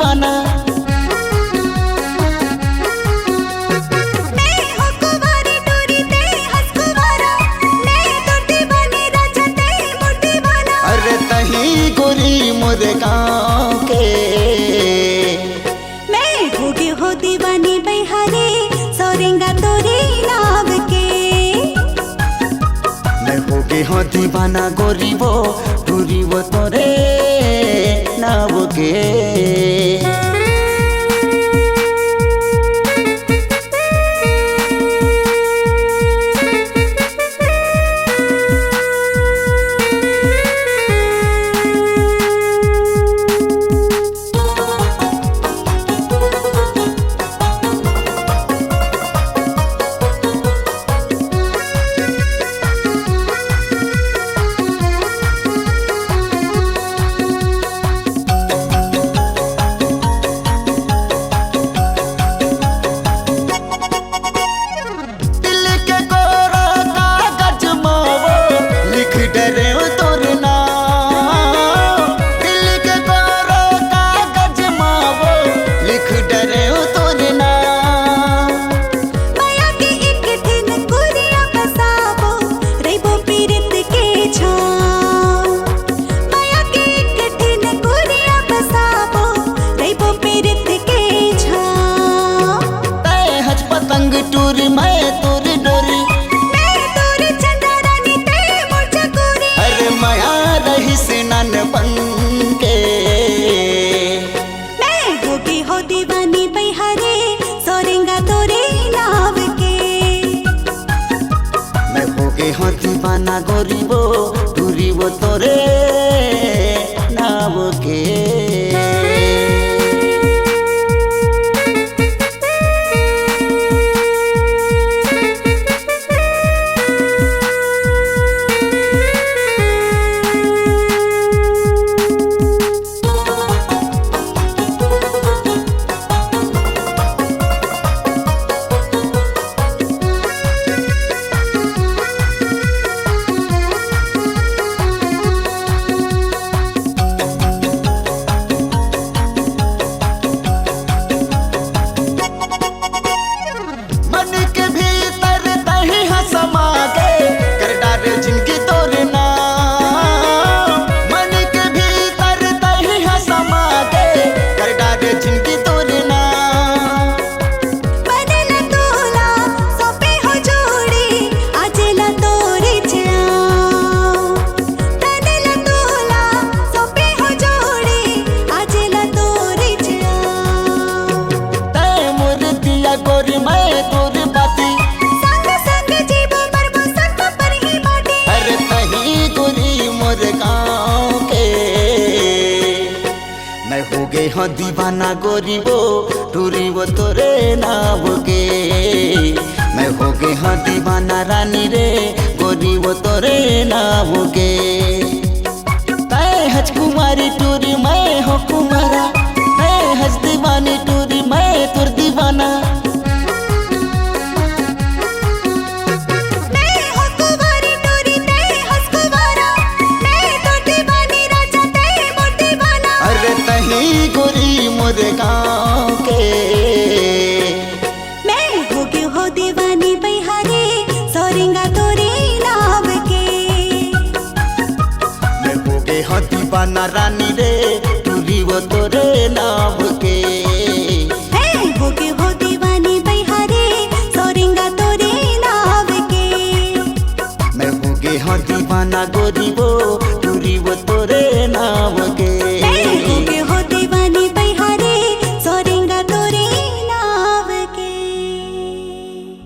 दीवाना। अरे तही गोरी मोरे गाँव के मैं होगी हो दीवानी बैहारे सोरेंगा तोरे नाव के। मैं होगी हो दीवाना गोरी वो तोरे नाव के। टूरी मैं तोरी डोरी, मैं तोरी चंद्रानी ते मोर चकोरी। अरे माया रही सिनन बन के। मैं होगी हो दीवानी बैहारे सोरेंगा तोरे नाव के। मैं होगी हो दीवाना गोरी वो तोरे नाव के। गोरी मैं तोरी बाती संग संग जीवो मरबो संग पर ही बाटी। अरे तही गोरी मोर गाँव के। मैं हो गई हूँ दीवाना गोरी वो तोरे नाव के। मैं हो गई हूँ दीवाना रानी रे गोरी वो तोरे नाव के। तय हज कुमारी टूरी मैं हो कुमारा, मैं हज दीवानी टूरी मैं तुर दीवाना। गोरी मोरे गाँव के। मैं होगी हो दीवानी बैहारे सोरेंगा तोरे नाव के। मैं होगी हो दीवाना रानी रे टूरी वो तोरे नाव के। मैं होगी हो दीवानी बैहारे सोरेंगा तोरे नाव के। मैं होगी हो दीवाना गोरी वो तोरे नाव